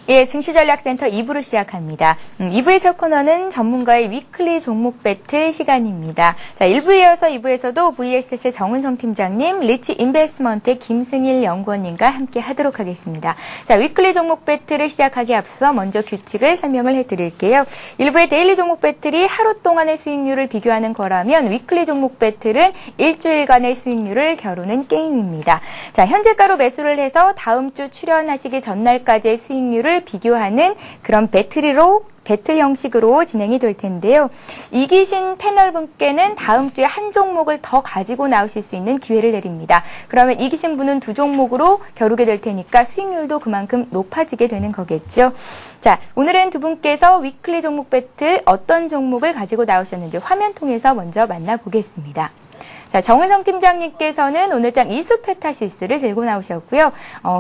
예, 증시전략센터 2부로 시작합니다. 2부의 첫 코너는 전문가의 위클리 종목 배틀 시간입니다. 자, 1부에 이어서 2부에서도 VSS의 정은성 팀장님, 리치 인베스트먼트의 김승일 연구원님과 함께 하도록 하겠습니다. 자, 위클리 종목 배틀을 시작하기 앞서 먼저 규칙을 설명을 해드릴게요. 1부의 데일리 종목 배틀이 하루 동안의 수익률을 비교하는 거라면 위클리 종목 배틀은 일주일간의 수익률을 겨루는 게임입니다. 자, 현재가로 매수를 해서 다음 주 출연하시기 전날까지의 수익률을 비교하는 그런 배틀 형식으로 진행이 될 텐데요. 이기신 패널분께는 다음 주에 한 종목을 더 가지고 나오실 수 있는 기회를 드립니다. 그러면 이기신 분은 2종목으로 겨루게 될 테니까 수익률도 그만큼 높아지게 되는 거겠죠. 자, 오늘은 두 분께서 위클리 종목 배틀 어떤 종목을 가지고 나오셨는지 화면 통해서 먼저 만나보겠습니다. 자, 정은성 팀장님께서는 오늘장 이수페타시스를 들고 나오셨고요.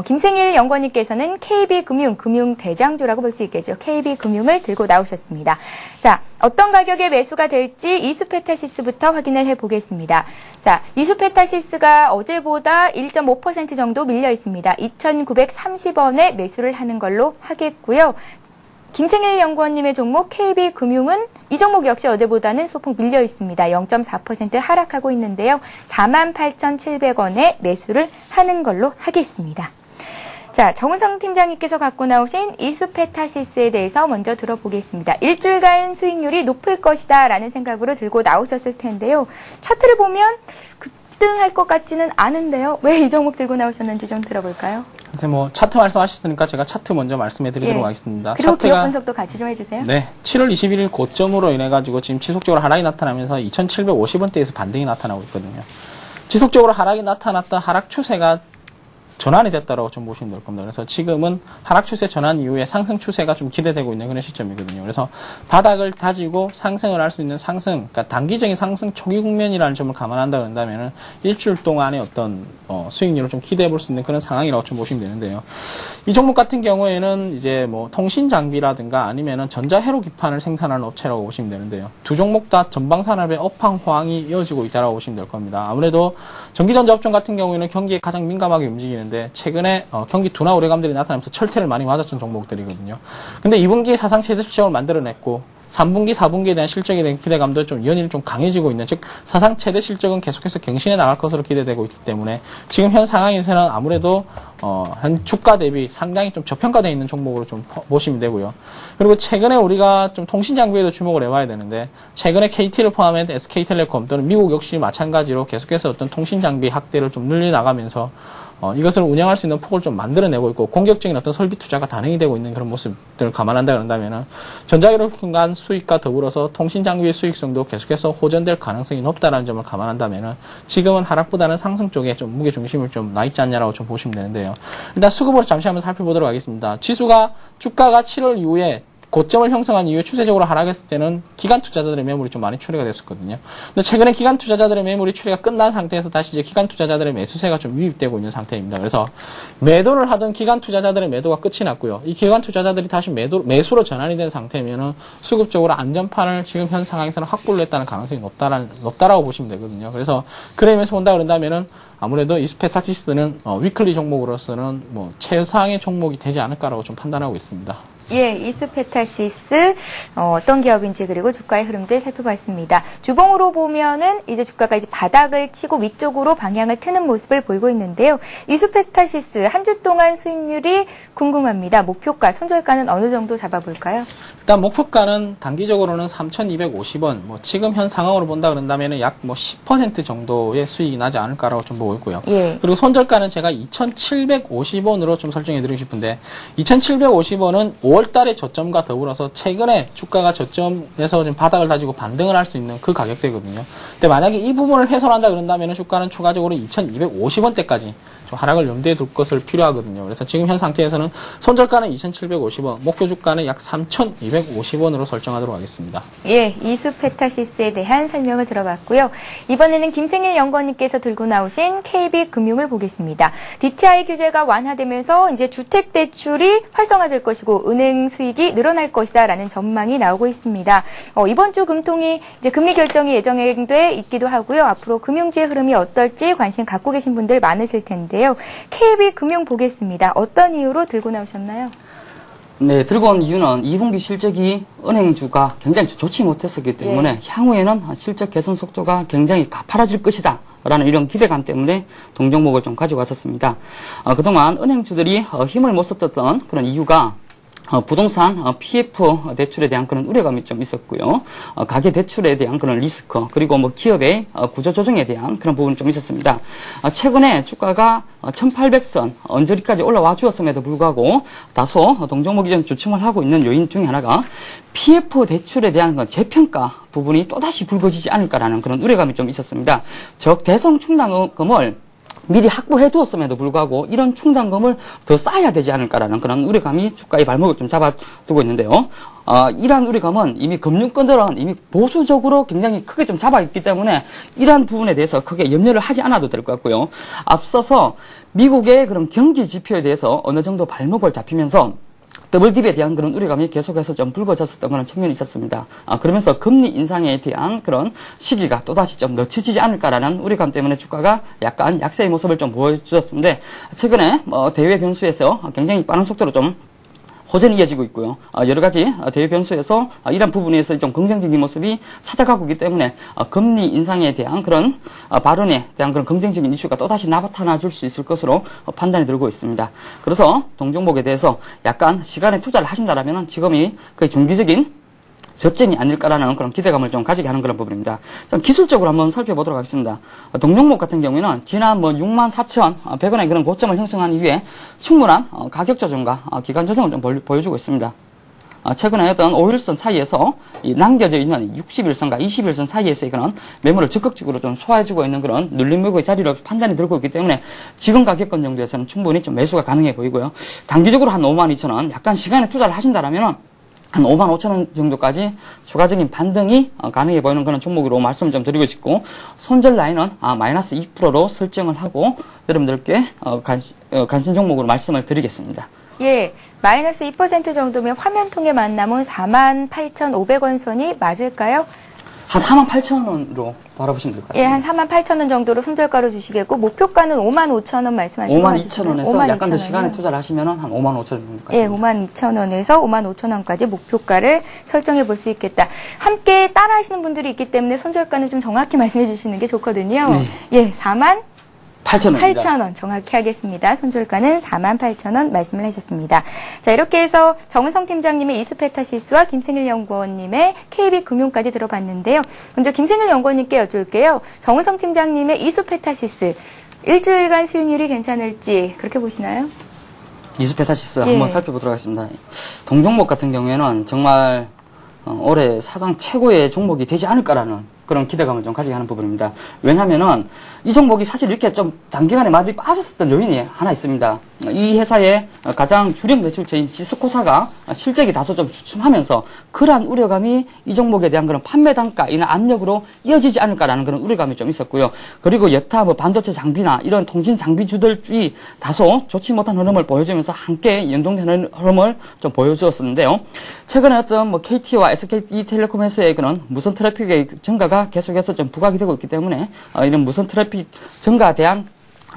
김승일 연구원님께서는 KB금융, 금융대장주라고 볼 수 있겠죠. KB금융을 들고 나오셨습니다. 자, 어떤 가격에 매수가 될지 이수페타시스부터 확인을 해보겠습니다. 자, 이수페타시스가 어제보다 1.5% 정도 밀려 있습니다. 2,930원에 매수를 하는 걸로 하겠고요. 김승일 연구원님의 종목 KB금융은 이 종목 역시 어제보다는 소폭 밀려 있습니다. 0.4% 하락하고 있는데요. 48,700원에 매수를 하는 걸로 하겠습니다. 자, 정은성 팀장님께서 갖고 나오신 이수페타시스에 대해서 먼저 들어보겠습니다. 일주일간 수익률이 높을 것이다 라는 생각으로 들고 나오셨을 텐데요. 차트를 보면 급등할 것 같지는 않은데요. 왜 이 종목 들고 나오셨는지 좀 들어볼까요? 이제 뭐 차트 말씀하셨으니까 제가 차트 먼저 말씀해 드리도록 하겠습니다. 그리고 기업 분석도 같이 좀 해주세요. 네. 7월 21일 고점으로 인해가지고 지금 지속적으로 하락이 나타나면서 2,750원대에서 반등이 나타나고 있거든요. 지속적으로 하락이 나타났던 하락 추세가 전환이 됐다고 좀 보시면 될 겁니다. 그래서 지금은 하락 추세 전환 이후에 상승 추세가 좀 기대되고 있는 그런 시점이거든요. 그래서 바닥을 다지고 상승을 할 수 있는 상승, 그러니까 단기적인 상승 초기 국면이라는 점을 감안한다 그런다면은 일주일 동안의 어떤 수익률을 좀 기대해 볼 수 있는 그런 상황이라고 좀 보시면 되는데요. 이 종목 같은 경우에는 이제 뭐 통신 장비라든가 아니면은 전자회로 기판을 생산하는 업체라고 보시면 되는데요. 두 종목 다 전방 산업의 업황 호황이 이어지고 있다라고 보시면 될 겁니다. 아무래도 전기전자 업종 같은 경우에는 경기에 가장 민감하게 움직이는데 최근에 경기 둔화 우려감들이 나타나면서 철퇴를 많이 맞았던 종목들이거든요. 근데 2분기에 사상 최대 실적을 만들어냈고 3분기, 4분기에 대한 실적에 대한 기대감도 좀 연일 좀 강해지고 있는, 즉 사상 최대 실적은 계속해서 경신해 나갈 것으로 기대되고 있기 때문에 지금 현 상황에서는 아무래도 현 주가 대비 상당히 좀 저평가되어 있는 종목으로 좀 보시면 되고요. 그리고 최근에 우리가 좀 통신 장비에도 주목을 해봐야 되는데 최근에 KT를 포함한 SK텔레콤 또는 미국 역시 마찬가지로 계속해서 어떤 통신 장비 확대를 좀 늘려나가면서 이것을 운영할 수 있는 폭을 좀 만들어내고 있고 공격적인 어떤 설비 투자가 단행이 되고 있는 그런 모습들을 감안한다 그런다면은 전자기록 간 수익과 더불어서 통신 장비의 수익성도 계속해서 호전될 가능성이 높다라는 점을 감안한다면은 지금은 하락보다는 상승 쪽에 좀 무게 중심을 좀 나 있지 않냐라고 좀 보시면 되는데요. 일단 수급으로 잠시 한번 살펴보도록 하겠습니다. 주가가 7월 이후에 고점을 형성한 이후에 추세적으로 하락했을 때는 기관 투자자들의 매물이 좀 많이 출회가 됐었거든요. 근데 최근에 기관 투자자들의 매물이 출회가 끝난 상태에서 다시 이제 기관 투자자들의 매수세가 좀 유입되고 있는 상태입니다. 그래서 매도를 하던 기관 투자자들의 매도가 끝이 났고요. 이 기관 투자자들이 다시 매수로 전환이 된 상태면은 수급적으로 안전판을 지금 현 상황에서는 확보를 했다는 가능성이 높다라고 보시면 되거든요. 그래서 그러면서 본다 그런다면은 아무래도 이수페타시스는 위클리 종목으로서는 뭐 최상의 종목이 되지 않을까라고 좀 판단하고 있습니다. 예, 이수페타시스 어떤 기업인지 그리고 주가의 흐름들 살펴봤습니다. 주봉으로 보면은 이제 주가가 이제 바닥을 치고 위쪽으로 방향을 트는 모습을 보이고 있는데요. 이수페타시스 한 주 동안 수익률이 궁금합니다. 목표가, 손절가는 어느 정도 잡아볼까요? 일단 목표가는 단기적으로는 3,250원. 뭐 지금 현 상황으로 본다 그런다면은 약 뭐 10% 정도의 수익이 나지 않을까라고 좀 보고 있고요. 예. 그리고 손절가는 제가 2,750원으로 좀 설정해 드리고 싶은데 2,750원은 5월달의 저점과 더불어서 최근에 주가가 저점에서 지금 바닥을 다지고 반등을 할 수 있는 그 가격대거든요. 근데 만약에 이 부분을 훼손한다 그런다면 주가는 추가적으로 2,250원대까지 좀 하락을 염두에 둘 것을 필요하거든요. 그래서 지금 현 상태에서는 손절가는 2,750원, 목표 주가는 약 3,250원으로 설정하도록 하겠습니다. 예, 이수페타시스에 대한 설명을 들어봤고요. 이번에는 김승일 연구원님께서 들고 나오신 KB금융을 보겠습니다. DTI 규제가 완화되면서 이제 주택대출이 활성화될 것이고 은행 수익이 늘어날 것이다라는 전망이 나오고 있습니다. 이번 주 금통이 이제 금리 결정이 예정돼 있기도 하고요. 앞으로 금융주의 흐름이 어떨지 관심 갖고 계신 분들 많으실 텐데요. KB금융 보겠습니다. 어떤 이유로 들고 나오셨나요? 네, 들고 온 이유는 2분기 실적이 은행주가 굉장히 좋지 못했었기 때문에 향후에는 실적 개선 속도가 굉장히 가파라질 것이다 라는 이런 기대감 때문에 동종목을 좀 가지고 왔었습니다. 그동안 은행주들이 힘을 못 썼던 그런 이유가 부동산 PF 대출에 대한 그런 우려감이 좀 있었고요. 가계 대출에 대한 그런 리스크, 그리고 뭐 기업의 구조 조정에 대한 그런 부분이 좀 있었습니다. 최근에 주가가 1800선 언저리까지 올라와 주었음에도 불구하고 다소 동종목이 좀 주춤을 하고 있는 요인 중에 하나가 PF 대출에 대한 재평가 부분이 또다시 불거지지 않을까라는 그런 우려감이 좀 있었습니다. 즉 대성 충당금을 미리 확보해 두었음에도 불구하고 이런 충당금을 더 쌓아야 되지 않을까라는 그런 우려감이 주가의 발목을 좀 잡아두고 있는데요. 이러한 우려감은 이미 금융권들은 이미 보수적으로 굉장히 크게 좀 잡아있기 때문에 이러한 부분에 대해서 크게 염려를 하지 않아도 될 것 같고요. 앞서서 미국의 그런 경기 지표에 대해서 어느 정도 발목을 잡히면서 더블딥에 대한 그런 우려감이 계속해서 좀 불거졌었던 그런 측면이 있었습니다. 그러면서 금리 인상에 대한 그런 시기가 또다시 좀 늦춰지지 않을까라는 우려감 때문에 주가가 약간 약세의 모습을 좀 보여주었는데 최근에 대외 변수에서 굉장히 빠른 속도로 좀 호전이 이어지고 있고요. 여러 가지 대외 변수에서 이런 부분에서 좀 긍정적인 모습이 찾아가고 있기 때문에 금리 인상에 대한 그런 발언에 대한 그런 긍정적인 이슈가 또다시 나타나 줄 수 있을 것으로 판단이 들고 있습니다. 그래서 동종목에 대해서 약간 시간에 투자를 하신다라면 지금이 거의 중기적인 저점이 아닐까라는 그런 기대감을 좀 가지게 하는 그런 부분입니다. 자, 기술적으로 한번 살펴보도록 하겠습니다. 동종목 같은 경우에는 지난 64,100원의 그런 고점을 형성한 이후에 충분한 가격 조정과 기간 조정을 좀 보여주고 있습니다. 최근에 어떤 5일선 사이에서 남겨져 있는 60일선과 20일선 사이에서의 그런 매물을 적극적으로 좀 소화해주고 있는 그런 눌림목의 자리로 판단이 들고 있기 때문에 지금 가격권 정도에서는 충분히 좀 매수가 가능해 보이고요. 단기적으로 한 52,000원, 약간 시간에 투자를 하신다라면 한 55,000원 정도까지 추가적인 반등이 가능해 보이는 그런 종목으로 말씀을 좀 드리고 싶고, 손절 라인은 마이너스 2%로 설정을 하고 여러분들께 관심 종목으로 말씀을 드리겠습니다. 예, 마이너스 2% 정도면 화면통에 만남은 48,500원 선이 맞을까요? 한 48,000원으로 바라보시면 될 것 같습니다. 예, 한 48,000원 정도로 손절가로 주시겠고, 목표가는 55,000원 말씀하신 거 맞으시죠? 52,000원에서 약간 더 시간에 투자를 하시면 한 55,000원 정도까지. 예, 52,000원에서 55,000원까지 목표가를 설정해 볼 수 있겠다. 함께 따라 하시는 분들이 있기 때문에 손절가는 좀 정확히 말씀해 주시는 게 좋거든요. 네. 예, 48,000원 8,000원. 정확히 하겠습니다. 손절가는 48,000원 말씀을 하셨습니다. 자, 이렇게 해서 정은성 팀장님의 이수페타시스와 김생일 연구원님의 KB금융까지 들어봤는데요. 먼저 김생일 연구원님께 여쭐게요. 정은성 팀장님의 이수페타시스 일주일간 수익률이 괜찮을지 그렇게 보시나요? 이수페타시스 예. 한번 살펴보도록 하겠습니다. 동종목 같은 경우에는 정말 올해 사상 최고의 종목이 되지 않을까라는 그런 기대감을 좀 가지게 하는 부분입니다. 왜냐하면은 이 종목이 사실 이렇게 좀 단기간에 많이 빠졌었던 요인이 하나 있습니다. 이 회사의 가장 주력 매출처인 시스코사가 실적이 다소 좀 주춤하면서 그러한 우려감이 이 종목에 대한 그런 판매 단가 이런 압력으로 이어지지 않을까라는 그런 우려감이 좀 있었고요. 그리고 여타 반도체 장비나 이런 통신 장비주들이 다소 좋지 못한 흐름을 보여주면서 함께 연동되는 흐름을 좀 보여주었었는데요. 최근에 어떤 KT와 SK텔레콤에서의 그런 무선 트래픽의 증가가 계속해서 좀 부각이 되고 있기 때문에 이런 무선 트래픽 증가에 대한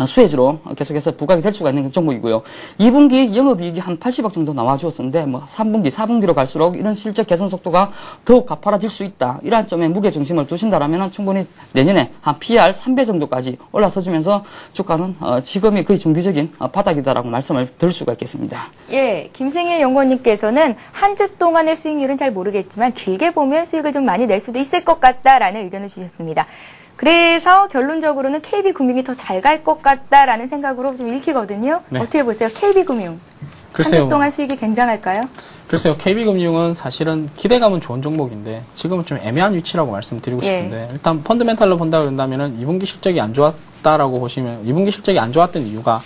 수혜주로 계속해서 부각이 될 수가 있는 종목이고요. 2분기 영업이익이 한 80억 정도 나와주었는데 3분기, 4분기로 갈수록 이런 실적 개선 속도가 더욱 가파라질 수 있다. 이러한 점에 무게중심을 두신다라면 충분히 내년에 한 PR 3배 정도까지 올라서주면서 주가는 지금이 거의 중기적인 바닥이다라고 말씀을 드릴 수가 있겠습니다. 예, 김생일 연구원님께서는 한 주 동안의 수익률은 잘 모르겠지만 길게 보면 수익을 좀 많이 낼 수도 있을 것 같다라는 의견을 주셨습니다. 그래서 결론적으로는 KB금융이 더 잘 갈 것 같다라는 생각으로 좀 읽히거든요. 네. 어떻게 보세요? KB금융. 한 주 동안 수익이 굉장할까요? 글쎄요. KB금융은 사실은 기대감은 좋은 종목인데 지금은 좀 애매한 위치라고 말씀드리고 싶은데 일단 펀더멘탈로 본다 그런다면은 2분기 실적이 안 좋았다라고 보시면 2분기 실적이 안 좋았던 이유가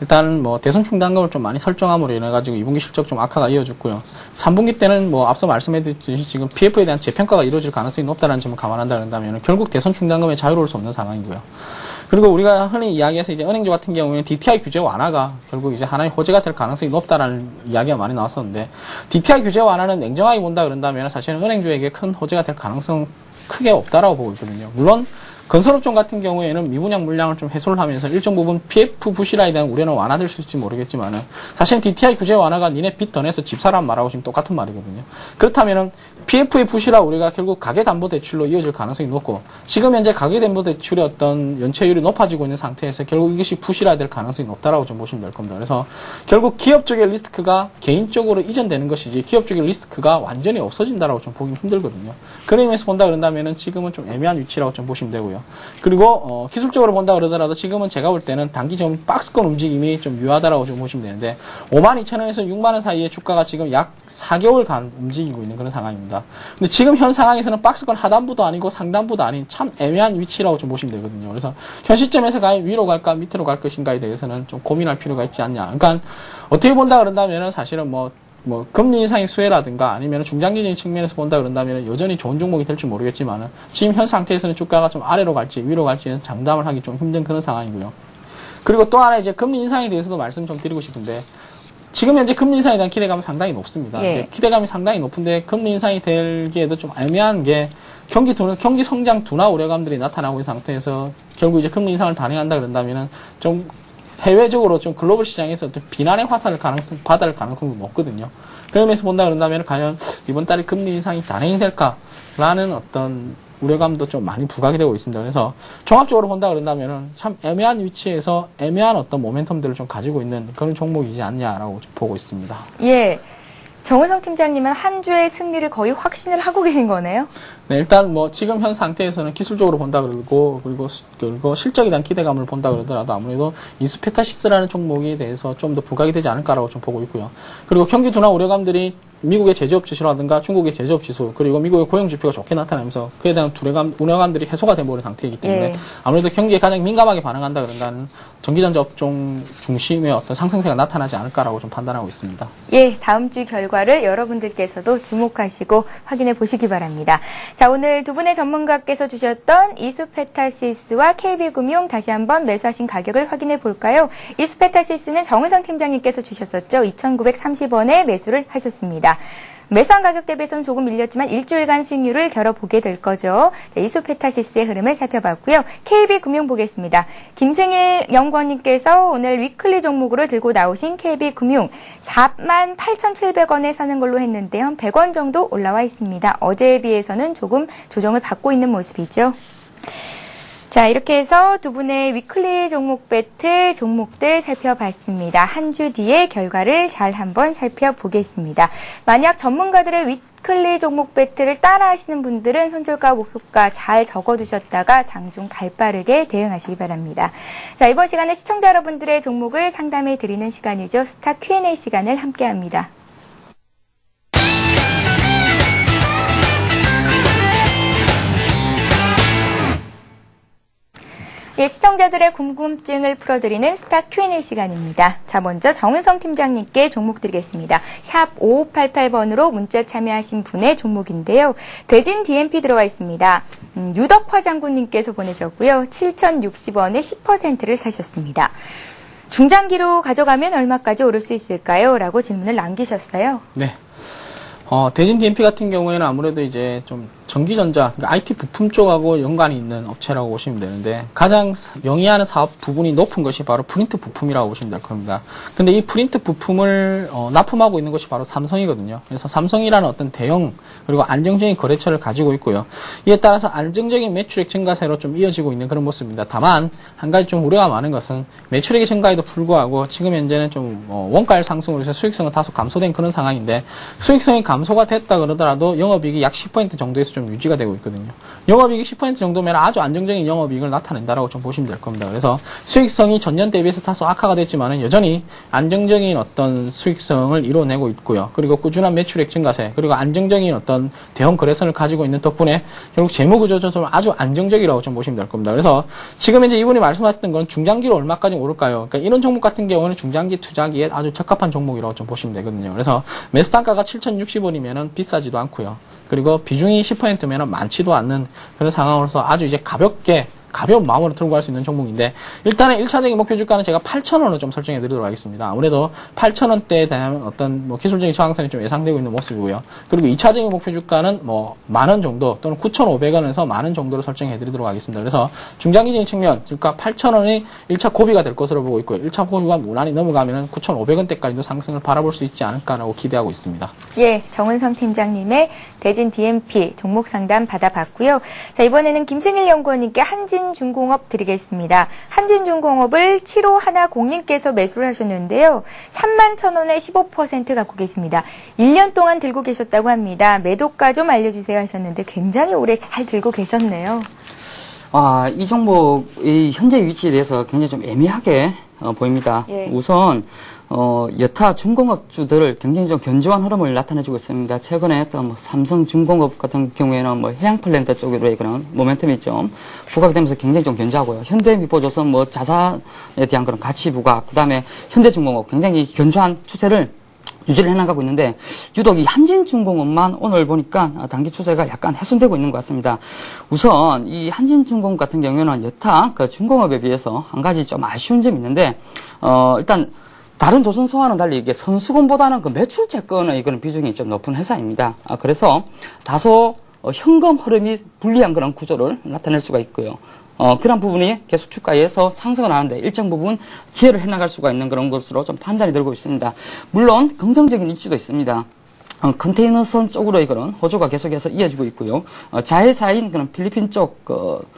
일단 대손 충당금을 좀 많이 설정함으로 인해가지고 2분기 실적 좀 악화가 이어졌고요. 3분기 때는 앞서 말씀해드렸듯이 지금 PF에 대한 재평가가 이루어질 가능성이 높다는 점을 감안한다 그런다면 결국 대손 충당금에 자유로울 수 없는 상황이고요. 그리고 우리가 흔히 이야기해서 이제 은행주 같은 경우에는 DTI 규제 완화가 결국 이제 하나의 호재가 될 가능성이 높다라는 이야기가 많이 나왔었는데 DTI 규제 완화는 냉정하게 본다 그런다면 사실은 은행주에게 큰 호재가 될 가능성 크게 없다라고 보고 있거든요. 물론 건설업종 같은 경우에는 미분양 물량을 좀 해소를 하면서 일정 부분 PF 부실화에 대한 우려는 완화될 수 있을지 모르겠지만은 사실은 DTI 규제 완화가 니네 빚 더 내서 집 사람 말하고 지금 똑같은 말이거든요. 그렇다면은 PF의 부실화 우리가 결국 가계담보대출로 이어질 가능성이 높고 지금 현재 가계담보대출의 어떤 연체율이 높아지고 있는 상태에서 결국 이것이 부실화될 가능성이 높다라고 좀 보시면 될 겁니다. 그래서 결국 기업 쪽의 리스크가 개인적으로 이전되는 것이지 기업 쪽의 리스크가 완전히 없어진다라고 좀 보기 힘들거든요. 그런 의미에서 본다 그런다면은 지금은 좀 애매한 위치라고 좀 보시면 되고요. 그리고 기술적으로 본다 그러더라도 지금은 제가 볼 때는 단기 좀 박스권 움직임이 좀 유하다라고 좀 보시면 되는데 52,000원에서 6만원 사이에 주가가 지금 약 4개월간 움직이고 있는 그런 상황입니다. 근데 지금 현 상황에서는 박스권 하단부도 아니고 상단부도 아닌 참 애매한 위치라고 좀 보시면 되거든요. 그래서 현 시점에서 과연 위로 갈까 밑으로 갈 것인가에 대해서는 좀 고민할 필요가 있지 않냐. 그러니까 어떻게 본다 그런다면은 사실은 뭐 금리 인상의 수혜라든가 아니면 중장기적인 측면에서 본다 그런다면 여전히 좋은 종목이 될지 모르겠지만은 지금 현 상태에서는 주가가 좀 아래로 갈지 위로 갈지는 장담을 하기 좀 힘든 그런 상황이고요. 그리고 또 하나 이제 금리 인상에 대해서도 말씀 좀 드리고 싶은데 지금 현재 금리 인상에 대한 기대감은 상당히 높습니다. 예. 기대감이 상당히 높은데 금리 인상이 되기에도 좀 애매한 게 경기 성장 둔화 우려감들이 나타나고 있는 상태에서 결국 이제 금리 인상을 단행한다 그런다면은 좀 해외적으로 좀 글로벌 시장에서 좀 비난의 화살을 받을 가능성도 높거든요. 그런 면에서 본다 그런다면 과연 이번 달에 금리 인상이 단행이 될까라는 어떤 우려감도 좀 많이 부각이 되고 있습니다. 그래서 종합적으로 본다 그런다면 참 애매한 위치에서 애매한 어떤 모멘텀들을 좀 가지고 있는 그런 종목이지 않냐라고 좀 보고 있습니다. 예. 정은성 팀장님은 한 주의 승리를 거의 확신을 하고 계신 거네요? 네, 일단 뭐 지금 현 상태에서는 기술적으로 본다 그리고 실적에 대한 기대감을 본다 그러더라도 아무래도 이수페타시스라는 종목에 대해서 좀 더 부각이 되지 않을까라고 좀 보고 있고요. 그리고 경기 둔화 우려감들이 미국의 제조업 지수라든가 중국의 제조업 지수 그리고 미국의 고용 지표가 좋게 나타나면서 그에 대한 우려감들이 해소가 돼버린 상태이기 때문에 예. 아무래도 경기에 가장 민감하게 반응한다 그런다는 전기전자 업종 중심의 어떤 상승세가 나타나지 않을까라고 좀 판단하고 있습니다. 예, 다음 주 결과를 여러분들께서도 주목하시고 확인해 보시기 바랍니다. 자, 오늘 두 분의 전문가께서 주셨던 이수페타시스와 KB금융 다시 한번 매수하신 가격을 확인해 볼까요? 이수페타시스는 정은성 팀장님께서 주셨었죠. 2,930원에 매수를 하셨습니다. 매수한 가격 대비해서는 조금 밀렸지만 일주일간 수익률을 겨뤄보게 될 거죠. 이수페타시스의 흐름을 살펴봤고요. KB금융 보겠습니다. 김승일 연구원님께서 오늘 위클리 종목으로 들고 나오신 KB금융 48,700원에 사는 걸로 했는데 한 100원 정도 올라와 있습니다. 어제에 비해서는 조금 조정을 받고 있는 모습이죠. 자, 이렇게 해서 두 분의 위클리 종목 배틀 종목들 살펴봤습니다. 한 주 뒤에 결과를 잘 한번 살펴보겠습니다. 만약 전문가들의 위클리 종목 배틀을 따라 하시는 분들은 손절가, 목표가 잘 적어두셨다가 장중 발빠르게 대응하시기 바랍니다. 자, 이번 시간에 시청자 여러분들의 종목을 상담해 드리는 시간이죠. 스타 Q&A 시간을 함께합니다. 예, 시청자들의 궁금증을 풀어드리는 스타 Q&A 시간입니다. 자, 먼저 정은성 팀장님께 종목 드리겠습니다. 샵 5588번으로 문자 참여하신 분의 종목인데요. 대진 DMP 들어와 있습니다. 유덕화 장군님께서 보내셨고요. 7,060원에 10%를 사셨습니다. 중장기로 가져가면 얼마까지 오를 수 있을까요? 라고 질문을 남기셨어요. 네. 대진 DMP 같은 경우에는 아무래도 이제 좀 전기전자, 그러니까 IT 부품 쪽하고 연관이 있는 업체라고 보시면 되는데 가장 영위하는 사업 부분이 높은 것이 바로 프린트 부품이라고 보시면 될 겁니다. 근데 이 프린트 부품을 납품하고 있는 것이 바로 삼성이거든요. 그래서 삼성이라는 어떤 대형 그리고 안정적인 거래처를 가지고 있고요. 이에 따라서 안정적인 매출액 증가세로 좀 이어지고 있는 그런 모습입니다. 다만 한 가지 좀 우려가 많은 것은 매출액의 증가에도 불구하고 지금 현재는 좀 원가율 상승으로 해서 수익성은 다소 감소된 그런 상황인데 수익성이 감소가 됐다 그러더라도 영업이익이 약 10% 정도에서 좀 유지가 되고 있거든요. 영업이익이 10% 정도면 아주 안정적인 영업이익을 나타낸다라고 좀 보시면 될 겁니다. 그래서 수익성이 전년 대비해서 다소 악화가 됐지만은 여전히 안정적인 어떤 수익성을 이뤄내고 있고요. 그리고 꾸준한 매출액 증가세, 그리고 안정적인 어떤 대형 거래선을 가지고 있는 덕분에 결국 재무 구조도 좀 아주 안정적이라고 좀 보시면 될 겁니다. 그래서 지금 현재 이분이 말씀하셨던 건 중장기로 얼마까지 오를까요? 그러니까 이런 종목 같은 경우는 중장기 투자기에 아주 적합한 종목이라고 좀 보시면 되거든요. 그래서 매수 단가가 7,060원이면은 비싸지도 않고요. 그리고 비중이 10%면은 많지도 않는 그런 상황으로서 아주 이제 가볍게 가벼운 마음으로 들고 갈 수 있는 종목인데 일단은 1차적인 목표 주가는 제가 8,000원을 좀 설정해 드리도록 하겠습니다. 아무래도 8,000원대에 대한 어떤 뭐 기술적인 저항선이 좀 예상되고 있는 모습이고요. 그리고 2차적인 목표 주가는 뭐 만원 정도 또는 9,500원에서 만원 정도로 설정해 드리도록 하겠습니다. 그래서 중장기적인 측면 주가 8,000원이 1차 고비가 될 것으로 보고 있고요. 1차 고비가 무난히 넘어가면은 9,500원대까지도 상승을 바라볼 수 있지 않을까라고 기대하고 있습니다. 예, 정은성 팀장님의 대진 DMP 종목 상담 받아봤고요. 자, 이번에는 김승일 연구원님께 한진중공업 드리겠습니다. 한진중공업을 7510님께서 매수를 하셨는데요. 31,000원에 15% 갖고 계십니다. 1년 동안 들고 계셨다고 합니다. 매도가 좀 알려주세요 하셨는데 굉장히 오래 잘 들고 계셨네요. 이 종목의 현재 위치에 대해서 굉장히 좀 애매하게 보입니다. 예. 우선 여타 중공업주들을 굉장히 좀 견조한 흐름을 나타내주고 있습니다. 최근에 어떤 뭐 삼성중공업 같은 경우에는 뭐 해양플랜트 쪽으로의 그런 모멘텀이 좀 부각되면서 굉장히 좀 견조하고요. 현대미포조선 뭐 자산에 대한 그런 가치 부각, 그 다음에 현대중공업 굉장히 견조한 추세를 유지를 해나가고 있는데 유독 이 한진중공업만 오늘 보니까 단기 추세가 약간 훼손되고 있는 것 같습니다. 우선 이 한진중공업 같은 경우에는 여타 그 중공업에 비해서 한 가지 좀 아쉬운 점이 있는데 일단 다른 조선소와는 달리 이게 선수금보다는 그 매출 채권의 그런 비중이 좀 높은 회사입니다. 그래서 다소 현금 흐름이 불리한 그런 구조를 나타낼 수가 있고요. 그런 부분이 계속 주가에서 상승을 하는데 일정 부분 지혜를 해나갈 수가 있는 그런 것으로 좀 판단이 들고 있습니다. 물론 긍정적인 이슈도 있습니다. 컨테이너선 쪽으로의 그런 호조가 계속해서 이어지고 있고요. 자회사인 그런 필리핀 쪽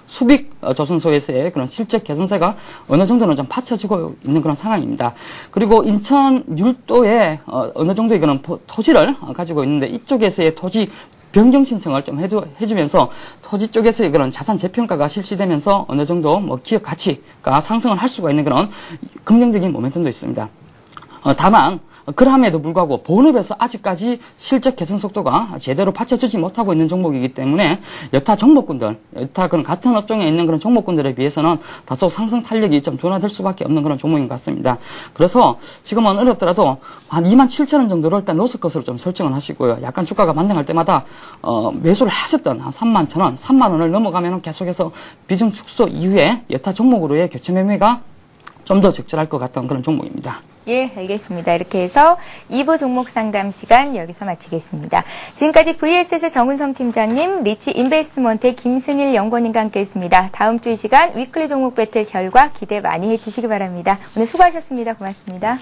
수빅 조선소에서의 그런 실적 개선세가 어느 정도는 좀 받쳐지고 있는 그런 상황입니다. 그리고 인천 율도에 어느 정도의 그런 토지를 가지고 있는데 이쪽에서의 토지 변경 신청을 좀 해주면서 토지 쪽에서의 그런 자산 재평가가 실시되면서 어느 정도 뭐 기업 가치가 상승을 할 수가 있는 그런 긍정적인 모멘텀도 있습니다. 다만 그럼에도 불구하고 본업에서 아직까지 실적 개선 속도가 제대로 받쳐주지 못하고 있는 종목이기 때문에 여타 종목군들, 여타 그런 같은 업종에 있는 그런 종목군들에 비해서는 다소 상승 탄력이 좀 둔화될 수밖에 없는 그런 종목인 것 같습니다. 그래서 지금은 어렵더라도 한 27,000원 정도를 일단 로스컷으로 좀 설정을 하시고요. 약간 주가가 반등할 때마다 매수를 하셨던 한 31,000원, 3만원을 넘어가면 계속해서 비중 축소 이후에 여타 종목으로의 교체 매매가 좀 더 적절할 것 같은 그런 종목입니다. 예, 알겠습니다. 이렇게 해서 2부 종목 상담 시간 여기서 마치겠습니다. 지금까지 VSS 정은성 팀장님, 리치 인베스트먼트의 김승일 연구원님과 함께했습니다. 다음 주 이 시간 위클리 종목 배틀 결과 기대 많이 해주시기 바랍니다. 오늘 수고하셨습니다. 고맙습니다.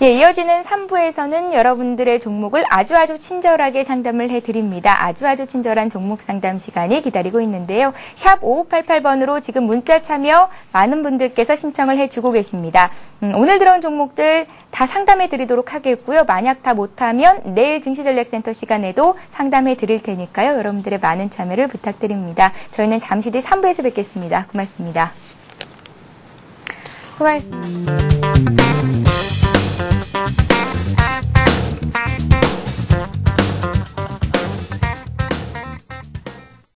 예, 이어지는 3부에서는 여러분들의 종목을 아주 친절하게 상담을 해드립니다. 아주 친절한 종목 상담 시간이 기다리고 있는데요. 샵 5588번으로 지금 문자 참여 많은 분들께서 신청을 해주고 계십니다. 오늘 들어온 종목들 다 상담해 드리도록 하겠고요. 만약 다 못하면 내일 증시전략센터 시간에도 상담해 드릴 테니까요. 여러분들의 많은 참여를 부탁드립니다. 저희는 잠시 뒤 3부에서 뵙겠습니다. 고맙습니다. 수고하셨습니다.